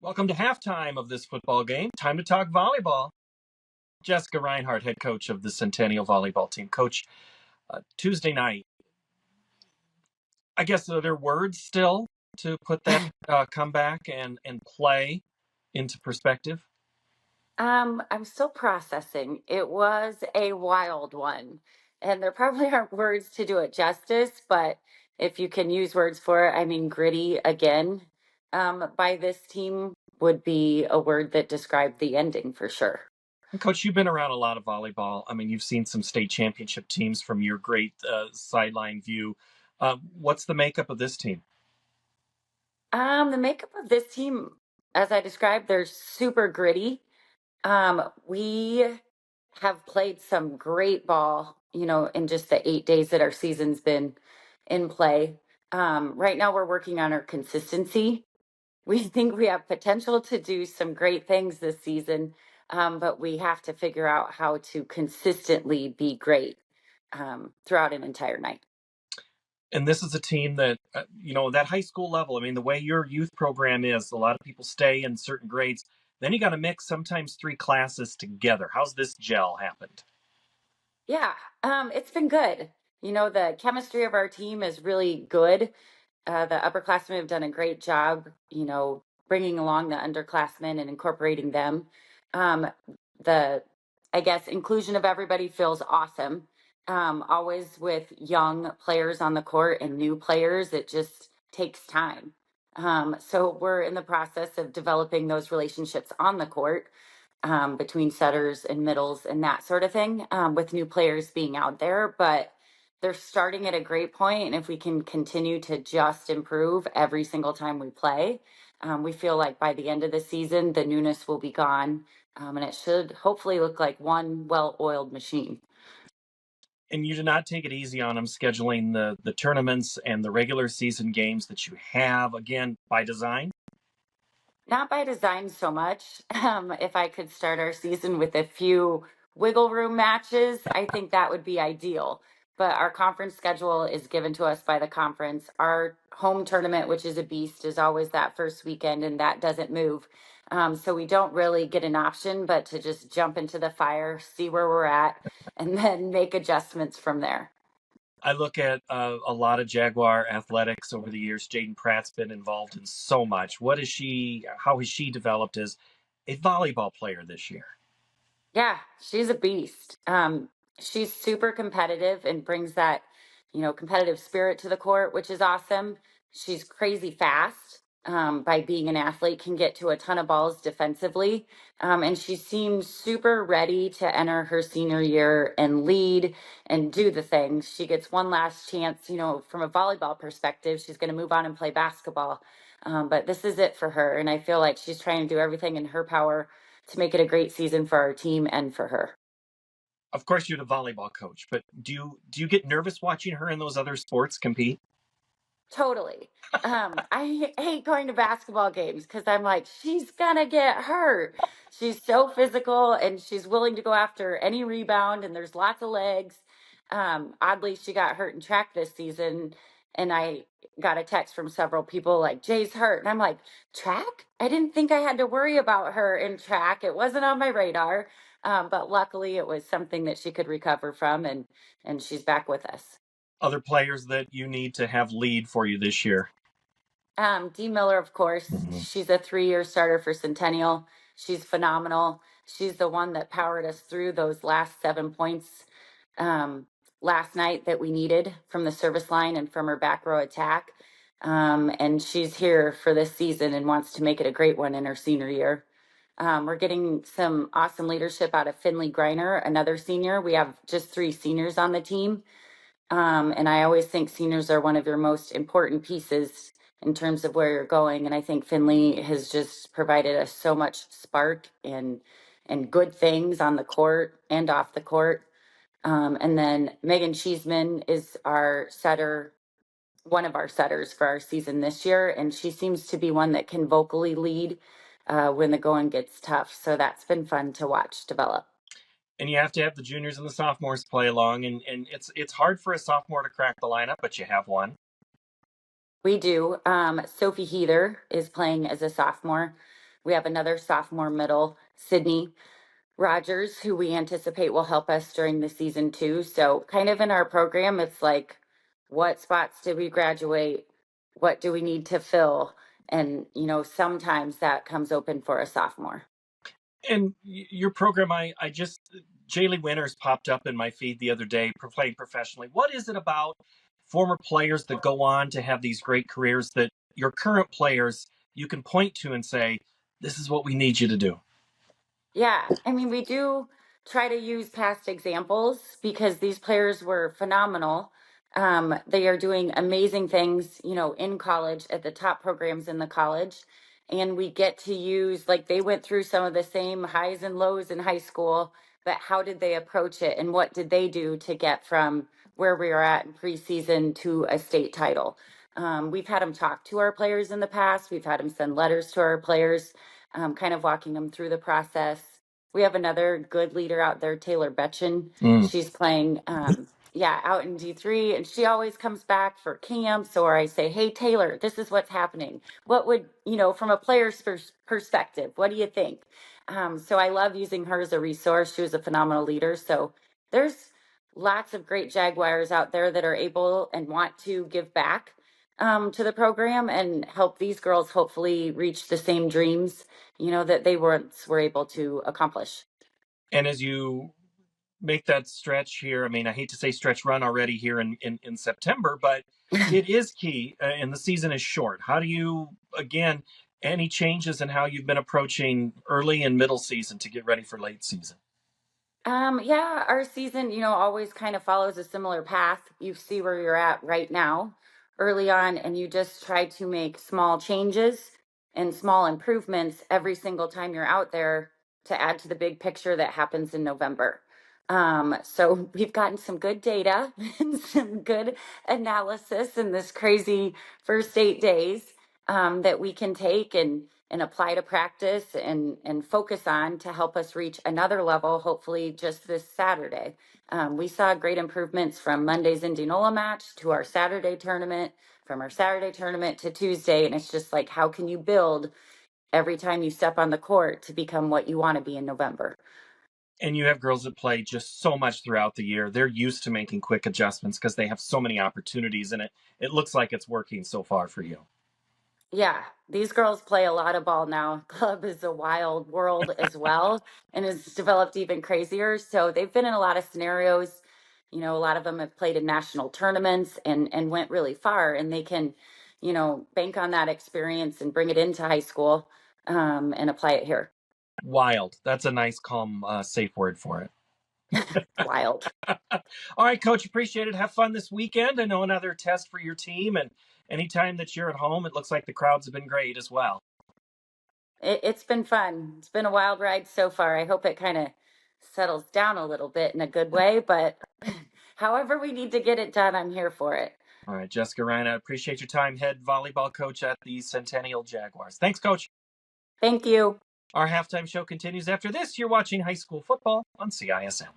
Welcome to halftime of this football game. Time to talk volleyball. Jessica Rinehart, head coach of the Centennial volleyball team. Coach, Tuesday night, I guess are there words still to put that comeback and play into perspective? I'm still processing. It was a wild one, and there probably aren't words to do it justice, but if you can use words for it, I mean, gritty again, by this team would be a word that described the ending for sure. And Coach, you've been around a lot of volleyball. I mean, you've seen some state championship teams from your great sideline view. What's the makeup of this team? The makeup of this team, as I described, they're super gritty. We have played some great ball, in just the 8 days that our season's been in play. Right now, we're working on our consistency. We think we have potential to do some great things this season, but we have to figure out how to consistently be great throughout an entire night. And this is a team that, that high school level. I mean, the way your youth program is, a lot of people stay in certain grades. Then you got to mix sometimes three classes together. How's this gel happened? Yeah, it's been good. The chemistry of our team is really good. The upperclassmen have done a great job, bringing along the underclassmen and incorporating them. Um, the, I guess, inclusion of everybody feels awesome. Always with young players on the court and new players, it just takes time. So we're in the process of developing those relationships on the court, between setters and middles and that sort of thing, with new players being out there. But they're starting at a great point, and if we can continue to just improve every single time we play, we feel like by the end of the season, the newness will be gone, and it should hopefully look like one well-oiled machine. And you did not take it easy on them scheduling the tournaments and the regular season games that you have, again, by design. Not by design so much. If I could start our season with a few wiggle room matches, I think that would be ideal. But our conference schedule is given to us by the conference. Our home tournament, which is a beast, is always that first weekend, and that doesn't move. So we don't really get an option but to just jump into the fire, see where we're at, and then make adjustments from there. I look at a lot of Jaguar athletics over the years. Jaden Pratt's been involved in so much. How has she developed as a volleyball player this year? Yeah, she's a beast. She's super competitive and brings that, competitive spirit to the court, which is awesome. She's crazy fast. By being an athlete, can get to a ton of balls defensively. And she seems super ready to enter her senior year and lead and do the things. She gets one last chance, from a volleyball perspective. She's going to move on and play basketball. But this is it for her. And I feel like she's trying to do everything in her power to make it a great season for our team and for her. Of course, you're the volleyball coach, but do you get nervous watching her in those other sports compete? Totally. I hate going to basketball games because I'm like, she's gonna get hurt. She's so physical and she's willing to go after any rebound, and there's lots of legs. Oddly, she got hurt in track this season, and I got a text from several people like, Jay's hurt. And I'm like, track? I didn't think I had to worry about her in track. It wasn't on my radar. But luckily, it was something that she could recover from, and she's back with us. Other players that you need to have lead for you this year? Dee Miller, of course, Mhm. she's a 3-year starter for Centennial. She's phenomenal. She's the one that powered us through those last 7 points um, last night that we needed from the service line and from her back row attack. And she's here for this season and wants to make it a great one in her senior year. We're getting some awesome leadership out of Finley Griner, another senior. We have just 3 seniors on the team. And I always think seniors are one of your most important pieces in terms of where you're going. And I think Finley has just provided us so much spark and good things on the court and off the court. And then Megan Cheeseman is our setter, one of our setters for our season this year. And she seems to be one that can vocally lead when the going gets tough. So that's been fun to watch develop. And you have to have the juniors and the sophomores play along, and it's hard for a sophomore to crack the lineup, but you have one. We do. Sophie Heather is playing as a sophomore. We have another sophomore middle, Sydney Rogers, who we anticipate will help us during the season too. So kind of in our program, it's like, what spots did we graduate? What do we need to fill? And, sometimes that comes open for a sophomore. And your program, I just, Jaylee Winters popped up in my feed the other day, playing professionally. What is it about former players that go on to have these great careers that your current players you can point to and say, this is what we need you to do? Yeah, I mean, we do try to use past examples because these players were phenomenal. They are doing amazing things, in college at the top programs in the college. And we get to use, like, they went through some of the same highs and lows in high school, but how did they approach it and what did they do to get from where we are at in preseason to a state title? We've had them talk to our players in the past, we've had them send letters to our players, kind of walking them through the process. We have another good leader out there, Taylor Betchen. Mm. She's playing, out in D3, and she always comes back for camps. Or I say, hey, Taylor, this is what's happening. What would, from a player's perspective, what do you think? So I love using her as a resource. She was a phenomenal leader. So there's lots of great Jaguars out there that are able and want to give back to the program and help these girls hopefully reach the same dreams, that they once were able to accomplish. And as you make that stretch here, I mean, I hate to say stretch run already here in September, but it is key, and the season is short. How do you, again, any changes in how you've been approaching early and middle season to get ready for late season? Yeah, our season, always kind of follows a similar path. You see where you're at right now early on, and you just try to make small changes and small improvements every single time you're out there to add to the big picture that happens in November. So we've gotten some good data and some good analysis in this crazy first 8 days, that we can take and apply to practice and focus on to help us reach another level, hopefully just this Saturday. We saw great improvements from Monday's Indianola match to our Saturday tournament, from our Saturday tournament to Tuesday. And it's just like, how can you build every time you step on the court to become what you want to be in November? And you have girls that play just so much throughout the year. They're used to making quick adjustments because they have so many opportunities, and it looks like it's working so far for you. Yeah, these girls play a lot of ball now. Club is a wild world as well and has developed even crazier. So they've been in a lot of scenarios. A lot of them have played in national tournaments and went really far, and they can, bank on that experience and bring it into high school, and apply it here. Wild. That's a nice, calm, safe word for it. Wild. All right, Coach, appreciate it. Have fun this weekend. I know another test for your team, and anytime that you're at home, it looks like the crowds have been great as well. It's been fun. It's been a wild ride so far. I hope it kind of settles down a little bit in a good way, but however we need to get it done, I'm here for it. All right, Jessica Ryan, I appreciate your time, head volleyball coach at the Centennial Jaguars. Thanks, Coach. Thank you. Our halftime show continues after this. You're watching high school football on CISN.